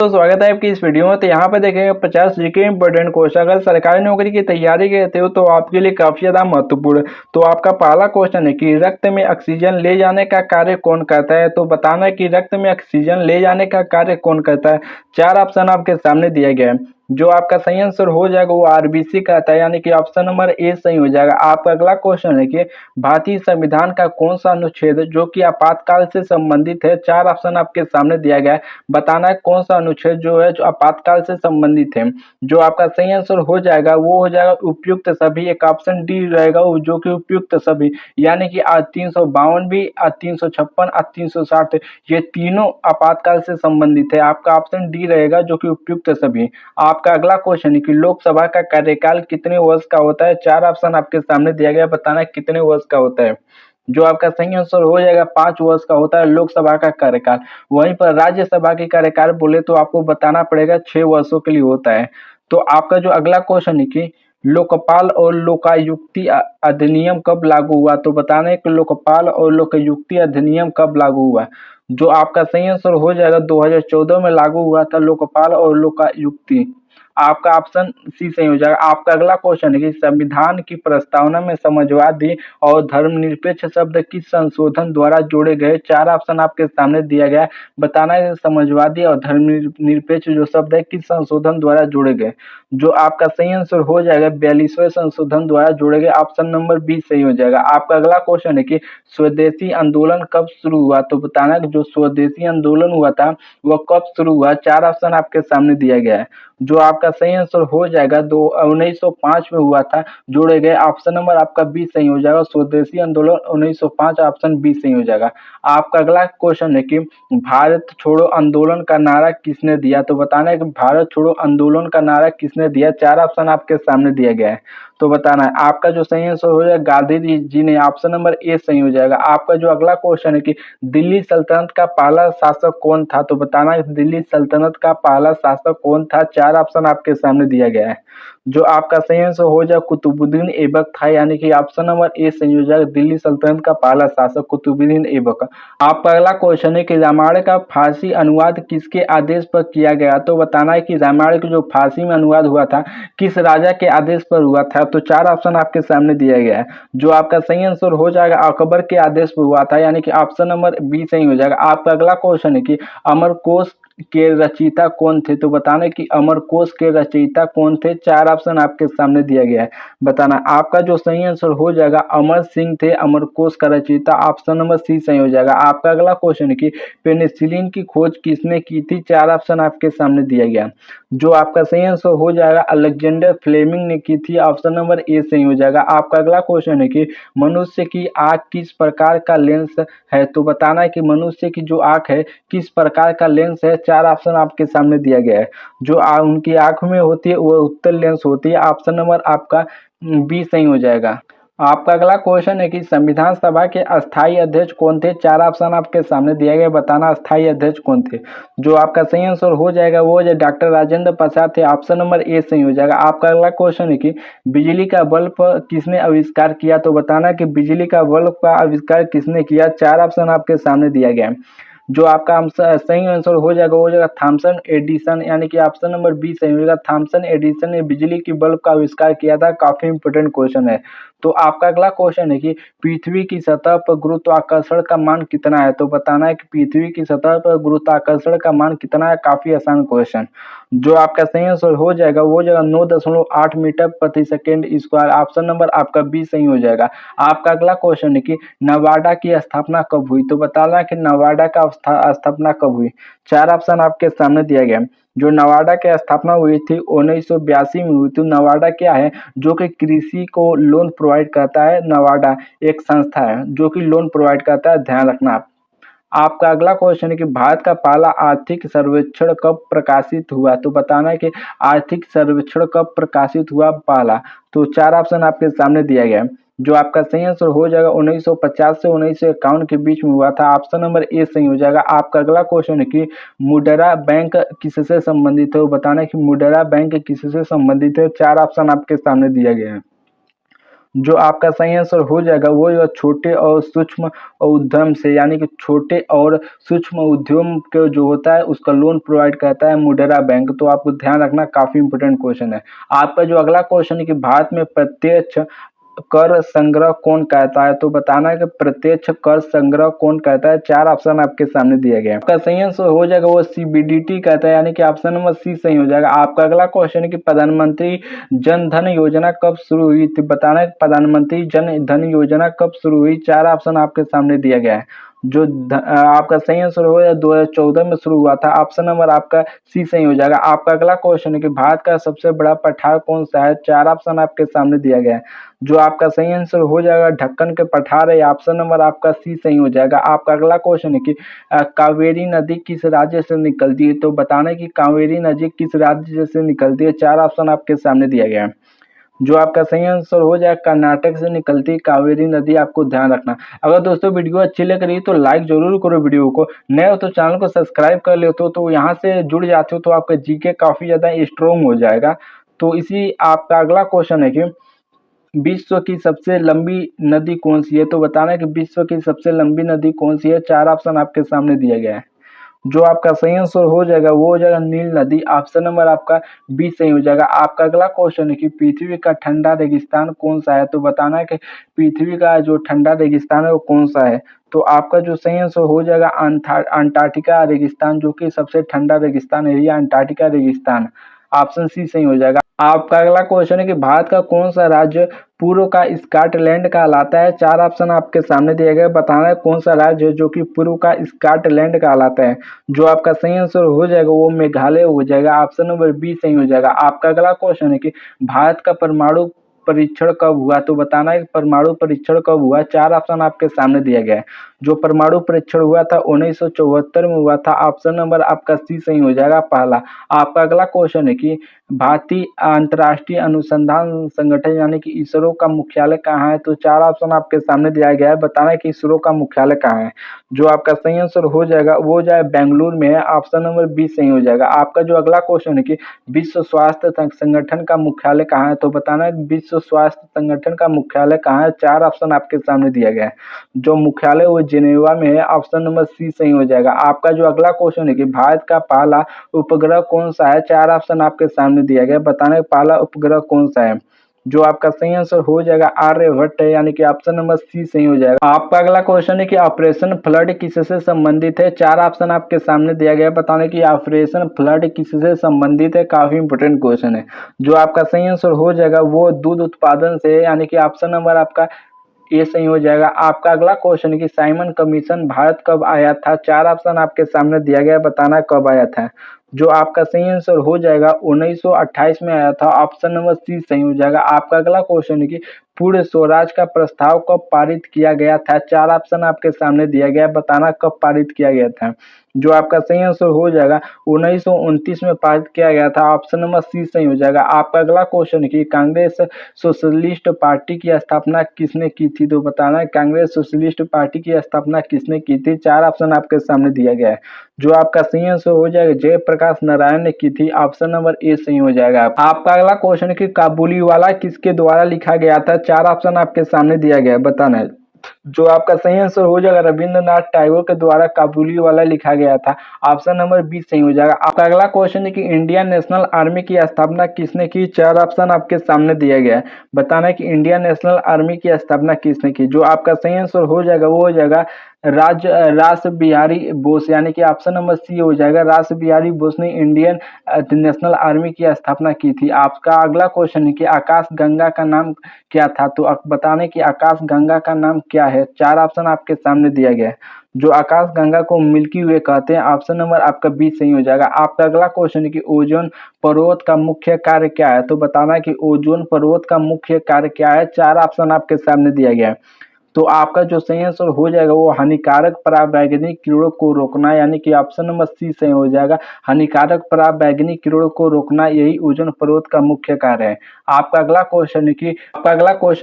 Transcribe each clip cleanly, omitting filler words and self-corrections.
तो स्वागत है आपकी इस वीडियो में। तो यहाँ पे देखेंगे 50 जीके इंपॉर्टेंट क्वेश्चन। अगर सरकारी नौकरी की तैयारी करते हो तो आपके लिए काफी ज्यादा महत्वपूर्ण है। तो आपका पहला क्वेश्चन है कि रक्त में ऑक्सीजन ले जाने का कार्य कौन करता है। तो बताना है कि रक्त में ऑक्सीजन ले जाने का कार्य कौन करता है। चार ऑप्शन आपके सामने दिया गया है। जो आपका सही आंसर हो जाएगा वो आरबीसी कहता है, यानी कि ऑप्शन नंबर ए सही हो जाएगा। आपका अगला क्वेश्चन है कि भारतीय संविधान का कौन सा अनुच्छेद है जो कि आपातकाल से संबंधित है। चार ऑप्शन आपके सामने दिया गया है। बताना है कौन सा अनुच्छेद जो है जो आपातकाल से संबंधित है। जो आपका सही आंसर हो जाएगा वो हो जाएगा उपयुक्त सभी। एक ऑप्शन डी रहेगा वो जो कि उपयुक्त सभी, यानी कि आज 352 भी, आज 356, आज 360, ये तीनों आपातकाल से संबंधित है। आपका ऑप्शन डी रहेगा जो कि उपयुक्त सभी। आपका अगला क्वेश्चन है कि लोकसभा का कार्यकाल कितने वर्ष का होता है। चार ऑप्शन आपके सामने दिया गया, बताना है कितने वर्ष का होता है। जो आपका सही आंसर हो जाएगा 5 वर्ष का होता है लोकसभा का कार्यकाल। वहीं पर राज्यसभा की कार्यकाल बोले तो आपको बताना पड़ेगा 6 वर्षों के लिए होता है। तो आपका जो अगला क्वेश्चन है कि लोकपाल और लोकायुक्ति अधिनियम कब लागू हुआ। तो बताना है कि लोकपाल और लोकायुक्ति अधिनियम कब लागू हुआ। जो आपका सही आंसर हो जाएगा 2014 में लागू हुआ था लोकपाल और लोकायुक्ति। आपका ऑप्शन सी सही हो जाएगा। आपका अगला क्वेश्चन है कि संविधान की प्रस्तावना में समाजवादी और धर्मनिरपेक्ष शब्द किस संशोधन द्वारा जोड़े गए। चार ऑप्शन आपके सामने दिया गया है। बताना है समाजवादी और धर्मनिरपेक्ष जो शब्द है किस संशोधन द्वारा जोड़े गए। जो आपका सही आंसर हो जाएगा 42वें संशोधन द्वारा जोड़े गए। ऑप्शन नंबर बी सही हो जाएगा। आपका अगला क्वेश्चन है कि स्वदेशी आंदोलन कब शुरू हुआ। तो बताना है कि जो स्वदेशी आंदोलन हुआ था वह कब शुरू हुआ। चार ऑप्शन आपके सामने दिया गया है। जो आपका सही आंसर हो जाएगा 1905 में हुआ था, जोड़े गए। ऑप्शन नंबर आपका बी सही हो जाएगा। स्वदेशी आंदोलन 1905, ऑप्शन बी सही हो जाएगा। आपका अगला क्वेश्चन है कि भारत छोड़ो आंदोलन का नारा किसने दिया। तो बताना है कि भारत छोड़ो आंदोलन का नारा किसने दिया। चार ऑप्शन आपके सामने दिया गया है। तो बताना है आपका जो सही आंसर हो जाएगा गांधी जी ने। ऑप्शन नंबर ए सही हो जाएगा। आपका जो अगला क्वेश्चन है कि दिल्ली सल्तनत का पहला शासक कौन था। तो बताना है दिल्ली सल्तनत का पहला शासक कौन था। चार ऑप्शन आपके सामने दिया गया है। जो आपका सही आंसर हो जाएगा कुतुबुद्दीन ऐबक था, यानी कि ऑप्शन नंबर ए सही हो जाएगा। दिल्ली सल्तनत का पहला शासक कुतुबुद्दीन ऐबक। आपका अगला क्वेश्चन है कि रामायण का फारसी अनुवाद किसके आदेश पर किया गया। तो बताना है कि रामायण का जो फारसी में अनुवाद हुआ था किस राजा के आदेश पर हुआ था। तो चार ऑप्शन आपके सामने दिया गया है। जो आपका सही आंसर हो जाएगा अकबर के आदेश पर हुआ था, यानी कि ऑप्शन नंबर बी सही हो जाएगा। आपका अगला क्वेश्चन है कि अमरकोश के रचयिता कौन थे। तो बताना है कि अमरकोश के रचयिता कौन थे। चार ऑप्शन आपके सामने दिया गया है। बताना आपका जो सही आंसर हो जाएगा अमर सिंह थे अमरकोश का रचयिता। ऑप्शन नंबर सी सही हो जाएगा। आपका अगला क्वेश्चन है कि पेनिसिलिन की खोज किसने की थी। चार ऑप्शन आपके सामने दिया गया। जो आपका सही आंसर हो जाएगा अलेक्जेंडर फ्लेमिंग ने की थी। ऑप्शन नंबर ए सही हो जाएगा। आपका अगला क्वेश्चन है कि मनुष्य की आंख किस प्रकार का लेंस है। तो बताना है कि मनुष्य की जो आंख है किस प्रकार का लेंस है। चार ऑप्शन आपके सामने दिया गया है। जो उनकी आंख में होती है वो उत्तल लेंस होती है। ऑप्शन नंबर आपका बी सही हो जाएगा। आपका अगला क्वेश्चन है कि संविधान सभा के अस्थायी अध्यक्ष कौन थे। चार ऑप्शन आपके सामने दिया गया, बताना अस्थायी अध्यक्ष कौन थे। जो आपका सही आंसर हो जाएगा वो जो डॉक्टर राजेंद्र प्रसाद थे। ऑप्शन नंबर ए सही हो जाएगा। आपका अगला क्वेश्चन है कि बिजली का बल्ब किसने आविष्कार किया। तो बताना कि बिजली का बल्ब का आविष्कार किसने किया। चार ऑप्शन आपके सामने दिया गया है। जो आपका सही आंसर हो जाएगा वो हो जाएगा थॉमसन एडिसन, यानी कि ऑप्शन नंबर बी सही हो जाएगा। थॉमसन एडिसन ने बिजली की बल्ब का आविष्कार किया था। काफी इंपोर्टेंट क्वेश्चन है। तो आपका अगला क्वेश्चन है कि पृथ्वी की सतह पर गुरुत्वाकर्षण का मान कितना है। तो बताना है कि पृथ्वी की सतह पर गुरुत्वाकर्षण का मान कितना है। काफी आसान क्वेश्चन। जो आपका सही आंसर हो जाएगा वो जगह 9.8 मीटर प्रति सेकेंड स्क्वायर। ऑप्शन नंबर आपका बी सही हो जाएगा। आपका अगला क्वेश्चन है कि नवाडा की स्थापना कब हुई। तो बताना कि नवाडा का स्थापना कब हुई। चार ऑप्शन आपके सामने दिया गया। जो नवाडा की स्थापना हुई थी 1982 में हुई थी। नवाडा क्या है जो कि कृषि को लोन प्रोवाइड करता है। नवाडा एक संस्था है जो कि लोन प्रोवाइड करता है, ध्यान रखना आप। आपका अगला क्वेश्चन है कि भारत का पहला आर्थिक सर्वेक्षण कब प्रकाशित हुआ। तो बताना है कि आर्थिक सर्वेक्षण कब प्रकाशित हुआ पहला। तो चार ऑप्शन आपके सामने दिया गया है। जो आपका सही आंसर हो जाएगा 1950 से 1951 के बीच में हुआ था। ऑप्शन नंबर ए सही हो जाएगा। आपका अगला क्वेश्चन है कि मुद्रा बैंक किससे संबंधित है। वो बताना है कि मुद्रा बैंक किससे संबंधित है। चार ऑप्शन आपके सामने दिया गया है। जो आपका सही आंसर हो जाएगा वो जो छोटे और सूक्ष्म उद्यम से यानी कि छोटे और सूक्ष्म उद्यम के जो होता है उसका लोन प्रोवाइड करता है मुद्रा बैंक। तो आपको ध्यान रखना, काफी इंपोर्टेंट क्वेश्चन है। आपका जो अगला क्वेश्चन है कि भारत में प्रत्यक्ष कर संग्रह कौन कहता है, तो बताना है कि प्रत्यक्ष कर संग्रह कौन कहता है। चार ऑप्शन आपके सामने दिए गए हैं। आपका सही आंसर हो जाएगा वो सीबीडीटी कहता है, यानी कि ऑप्शन नंबर सी सही हो जाएगा। आपका अगला क्वेश्चन है कि प्रधानमंत्री जन धन योजना कब शुरू हुई, तो बताना है प्रधानमंत्री जन धन योजना कब शुरू हुई। चार ऑप्शन आपके सामने दिया गया है। जो आपका सही आंसर हो जाएगा 2014 में शुरू हुआ था। ऑप्शन नंबर आपका सी सही हो जाएगा। आपका अगला क्वेश्चन है कि भारत का सबसे बड़ा पठार कौन सा है। चार ऑप्शन आपके सामने दिया गया है। जो आपका सही आंसर हो जाएगा ढक्कन के पठार है। ऑप्शन नंबर आपका सी सही हो जाएगा। आपका अगला क्वेश्चन है कि कावेरी नदी किस राज्य से निकलती है, तो बताना है कि कावेरी नदी किस राज्य से निकलती है। चार ऑप्शन आपके सामने दिया गया है। जो आपका सही आंसर हो जाए कर्नाटक से निकलती कावेरी नदी, आपको ध्यान रखना। अगर दोस्तों वीडियो अच्छी लग रही है तो लाइक जरूर करो वीडियो को, नए हो तो चैनल को सब्सक्राइब कर लेते हो, तो यहाँ से जुड़ जाते हो तो आपका जीके काफी ज्यादा स्ट्रोंग हो जाएगा। तो इसी आपका अगला क्वेश्चन है कि विश्व की सबसे लंबी नदी कौन सी है, तो बताना है कि विश्व की सबसे लंबी नदी कौन सी है। चार ऑप्शन आपके सामने दिया गया है। जो आपका सही आंसर हो जाएगा वो हो जाएगा नील नदी। ऑप्शन नंबर आपका बी सही हो जाएगा। आपका अगला क्वेश्चन है कि पृथ्वी का ठंडा रेगिस्तान कौन सा है, तो बताना है कि पृथ्वी का जो ठंडा रेगिस्तान है वो कौन सा है। तो आपका जो सही आंसर हो जाएगा अंटार्कटिका रेगिस्तान, जो कि सबसे ठंडा रेगिस्तान एरिया अंटार्कटिका रेगिस्तान। ऑप्शन सी सही हो जाएगा। आपका अगला क्वेश्चन है कि भारत का कौन सा राज्य पूर्व का स्कॉटलैंड कहलाता है। चार ऑप्शन आपके सामने दिए गए, बताना है कौन सा राज्य है जो कि पूर्व का स्कॉटलैंड कहलाता है। जो आपका सही आंसर हो जाएगा वो मेघालय हो जाएगा। ऑप्शन नंबर बी सही हो जाएगा। आपका अगला क्वेश्चन है कि भारत का परमाणु परीक्षण कब हुआ, तो बताना है कि परमाणु परीक्षण कब हुआ। चार ऑप्शन आपके सामने दिया गया है। जो परमाणु परीक्षण हुआ था 1974 में हुआ था। ऑप्शन नंबर आपका सी सही हो जाएगा पहला। आपका अगला क्वेश्चन है कि भारतीय अंतर्राष्ट्रीय अनुसंधान संगठन यानी कि इसरो का मुख्यालय कहाँ है, तो चार ऑप्शन आपके सामने दिया गया है, बताना है कि इसरो का मुख्यालय कहाँ है। जो आपका सही आंसर हो जाएगा वो हो जाए बेंगलुरु में है। ऑप्शन नंबर बी सही हो जाएगा। आपका जो अगला क्वेश्चन है कि विश्व स्वास्थ्य संगठन का मुख्यालय कहाँ है, तो बताना है विश्व स्वास्थ्य संगठन का मुख्यालय कहाँ है। चार ऑप्शन आपके सामने दिया गया है। जो मुख्यालय वो जिनेवा में है। ऑप्शन नंबर सी सही हो जाएगा। आपका जो अगला क्वेश्चन है कि भारत का पहला उपग्रह कौन सा है। चार ऑप्शन आपके सामने दिया गया, बताना है पहला उपग्रह कौन सा है। जो आपका सही आंसर हो जाएगा आर्यभट्ट है, यानी कि ऑप्शन नंबर सी सही हो जाएगा। आपका अगला क्वेश्चन है कि ऑपरेशन फ्लड किससे संबंधित है। चार ऑप्शन आपके सामने दिया गया, बताने कि ऑपरेशन फ्लड किससे संबंधित है। काफी इंपोर्टेंट क्वेश्चन है। जो आपका सही आंसर हो जाएगा वो दूध उत्पादन से है, यानी कि ऑप्शन नंबर आपका ये सही हो जाएगा। आपका अगला क्वेश्चन है कि साइमन कमीशन भारत कब आया था। चार ऑप्शन आपके सामने दिया गया, बताना कब आया था। जो आपका सही आंसर हो जाएगा 1928 में आया था। ऑप्शन नंबर सी सही हो जाएगा। आपका अगला क्वेश्चन है कि पूर्ण स्वराज का प्रस्ताव कब पारित किया गया था। चार ऑप्शन आपके सामने दिया गया, बताना कब पारित किया गया था। जो आपका सही आंसर हो जाएगा 1929 में पारित किया गया था। ऑप्शन नंबर सी सही हो जाएगा। आपका अगला क्वेश्चन है कि कांग्रेस सोशलिस्ट पार्टी की स्थापना किसने की थी, तो बताना है कांग्रेस सोशलिस्ट पार्टी की स्थापना किसने की थी। चार ऑप्शन आपके सामने दिया गया है। जो आपका सही आंसर हो जाएगा जयप्रकाश नारायण ने की थी। ऑप्शन नंबर ए सही हो जाएगा। आपका अगला क्वेश्चन है कि काबुलीवाला किसके द्वारा लिखा गया था। चार ऑप्शन आपके सामने दिया गया है, बताना है। जो आपका सही आंसर हो जाएगा रविंद्रनाथ टैगोर के द्वारा काबुलीवाला लिखा गया था। ऑप्शन नंबर बी सही हो जाएगा। आपका अगला क्वेश्चन है कि इंडियन नेशनल आर्मी की स्थापना किसने की। चार ऑप्शन आपके सामने दिया गया है, बताना है कि इंडियन नेशनल आर्मी की स्थापना किसने की। जो आपका सही आंसर हो जाएगा वो हो जाएगा रास बिहारी बोस, यानी कि ऑप्शन नंबर सी हो जाएगा। रास बिहारी बोस ने इंडियन नेशनल आर्मी की स्थापना की थी। आपका अगला क्वेश्चन है कि आकाश गंगा का नाम क्या था, तो बताने कि आकाश गंगा का नाम क्या है। चार ऑप्शन आपके सामने दिया गया है। जो आकाश गंगा को मिल्की वे कहते हैं। ऑप्शन नंबर आपका बी सही हो जाएगा। आपका अगला क्वेश्चन है कि ओजोन परत का मुख्य कार्य क्या है, तो बताना है कि ओजोन परत का मुख्य कार्य क्या है। चार ऑप्शन आपके सामने दिया गया है। तो आपका जो सही आंसर हो जाएगा वो हानिकारक पराबैंगनी किरणों को रोकना, यानी कि ऑप्शन नंबर सी सही हो जाएगा। हानिकारक पराबैंगनी किरणों को रोकना यही ओजोन परत का मुख्य कार्य है। आपका अगला क्वेश्चन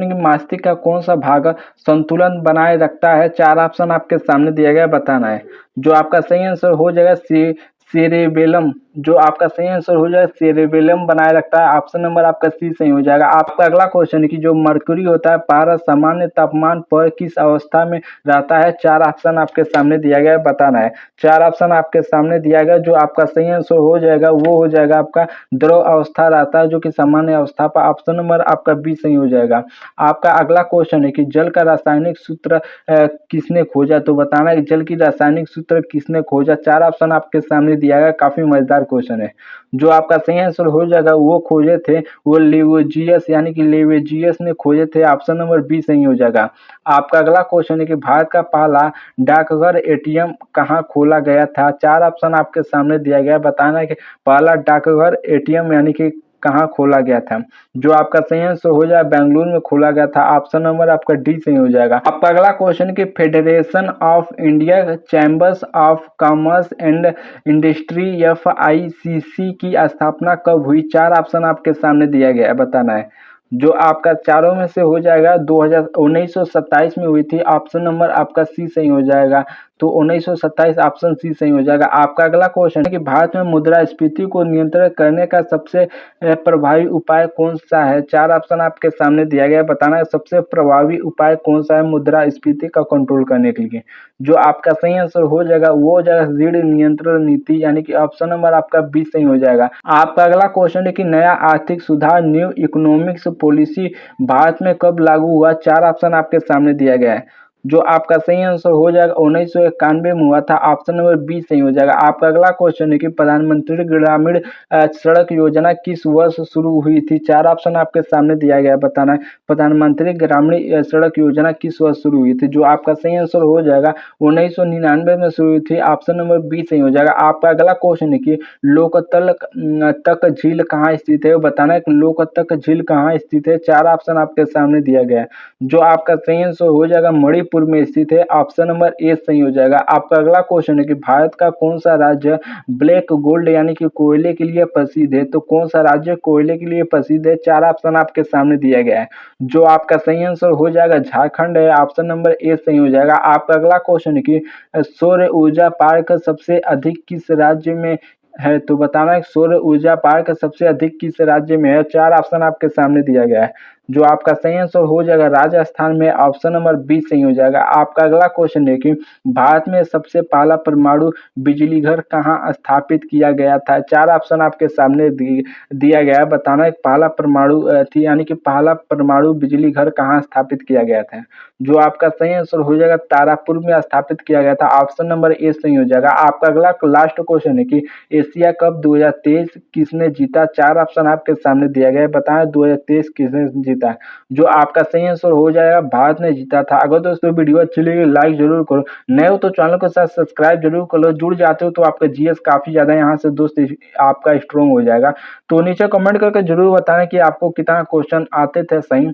है कि मस्तिष्क का कौन सा भाग संतुलन बनाए रखता है। चार ऑप्शन आपके सामने दिया गया, बताना है। जो आपका सही आंसर हो जाएगा सेरेबेलम, जो आपका सही आंसर हो जाएगा सेरेबेलम बनाए रखता है। ऑप्शन नंबर आपका सी सही हो जाएगा। आपका अगला क्वेश्चन है कि जो मर्क्यूरी होता है पारा सामान्य तापमान पर किस अवस्था में रहता है। 4 ऑप्शन आपके सामने दिया गया है, बताना है। 4 ऑप्शन आपके सामने दिया गया, जो आपका सही आंसर हो जाएगा वो हो जाएगा आपका द्रव अवस्था रहता है, जो कि सामान्य अवस्था पर। ऑप्शन नंबर आपका बी सही हो जाएगा। आपका अगला क्वेश्चन है कि जल का रासायनिक सूत्र किसने खोजा, तो बताना है कि जल की रासायनिक सूत्र किसने खोजा। 4 ऑप्शन आपके सामने दिया गया, काफी मजेदार क्वेश्चन है। जो आपका सही आंसर हो जाएगा वो खोजे थे वो लेवोजियस, यानी कि लेवेजियस ने खोजे थे। ऑप्शन नंबर बी सही हो जाएगा। आपका अगला क्वेश्चन है कि भारत का पहला डाकघर एटीएम कहाँ खोला गया था। 4 ऑप्शन आपके सामने दिया गया है, बताना है कि पहला डाकघर एटीएम यानी कि कहाँ खोला गया था। जो आपका सही आंसर हो जाए बेंगलुरु में खोला गया था। ऑप्शन नंबर आपका डी सही हो जाएगा। आपका अगला क्वेश्चन कि federation of India chambers of commerce and industry FICC की स्थापना कब हुई। 4 ऑप्शन आपके सामने दिया गया है, बताना है। जो आपका चारों में से हो जाएगा 1927 में हुई थी। ऑप्शन नंबर आपका सी सही हो जाएगा। तो 1927 ऑप्शन सी सही हो जाएगा। आपका अगला क्वेश्चन है कि भारत में मुद्रास्फीति को नियंत्रित करने का सबसे प्रभावी उपाय कौन सा है। 4 ऑप्शन आपके सामने दिया गया है, बताना है सबसे प्रभावी उपाय कौन सा है मुद्रास्फीति का कंट्रोल करने के लिए। जो आपका सही आंसर हो जाएगा वो हो जाएगा ऋण नियंत्रण नीति, यानी कि ऑप्शन नंबर आपका बी सही हो जाएगा। आपका अगला क्वेश्चन है कि नया आर्थिक सुधार न्यू इकोनॉमिक्स पॉलिसी भारत में कब लागू हुआ। 4 ऑप्शन आपके सामने दिया गया है। जो आपका सही आंसर हो जाएगा 1991 में हुआ था। ऑप्शन नंबर बी सही हो जाएगा। आपका अगला क्वेश्चन है कि प्रधानमंत्री ग्रामीण सड़क योजना किस वर्ष शुरू हुई थी। 4 ऑप्शन आपके सामने दिया गया है, बताना है प्रधानमंत्री ग्रामीण सड़क योजना किस वर्ष शुरू हुई थी। जो आपका सही आंसर हो जाएगा 1999 में शुरू हुई थी। ऑप्शन नंबर बी सही हो जाएगा। आपका अगला क्वेश्चन है कि लोकतक तक झील कहाँ स्थित है, बताना है कि लोकतक झील कहाँ स्थित है। 4 ऑप्शन आपके सामने दिया गया है। जो आपका सही आंसर हो जाएगा मणिपुर में स्थित है। ऑप्शन नंबर ए सही हो जाएगा। आपका अगला क्वेश्चन है कि भारत का कौन सा राज्य ब्लैक गोल्ड यानी कि कोयले के लिए प्रसिद्ध है। तो कौन सा राज्य कोयले के लिए प्रसिद्ध है। 4 ऑप्शन आपके सामने दिया गया है। जो आपका सही आंसर हो जाएगा झारखंड है। ऑप्शन नंबर ए सही हो जाएगा। आपका अगला क्वेश्चन है कि सौर ऊर्जा पार्क सबसे अधिक किस राज्य में है। तो बताना है सौर ऊर्जा पार्क सबसे अधिक किस राज्य में है। 4 ऑप्शन आपके सामने दिया गया है। जो आपका सही आंसर हो जाएगा राजस्थान में। ऑप्शन नंबर बी सही हो जाएगा। आपका अगला क्वेश्चन है कि भारत में सबसे पहला परमाणु बिजली घर कहाँ स्थापित किया गया था। 4 ऑप्शन आपके सामने दिया गया है, बताना है पहला परमाणु थी यानी कि पहला परमाणु बिजली घर कहाँ स्थापित किया गया था। जो आपका सही आंसर हो जाएगा तारापुर में स्थापित किया गया था। ऑप्शन नंबर ए सही हो जाएगा। आपका अगला लास्ट क्वेश्चन है कि एशिया कप 2023 किसने जीता। 4 ऑप्शन आपके सामने दिया गया है, बताएं 2023 किसने जीता। जो आपका सही आंसर हो जाएगा भारत ने जीता था। अगर दोस्तों वीडियो अच्छी लगी लाइक जरूर करो, नए हो तो चैनल के साथ सब्सक्राइब जरूर कर लो। जुड़ जाते हो तो आपका जीएस काफी ज्यादा यहाँ से दोस्त आपका स्ट्रॉन्ग हो जाएगा। तो नीचे कमेंट करके जरूर बताना कि आपको कितना क्वेश्चन आते थे सही।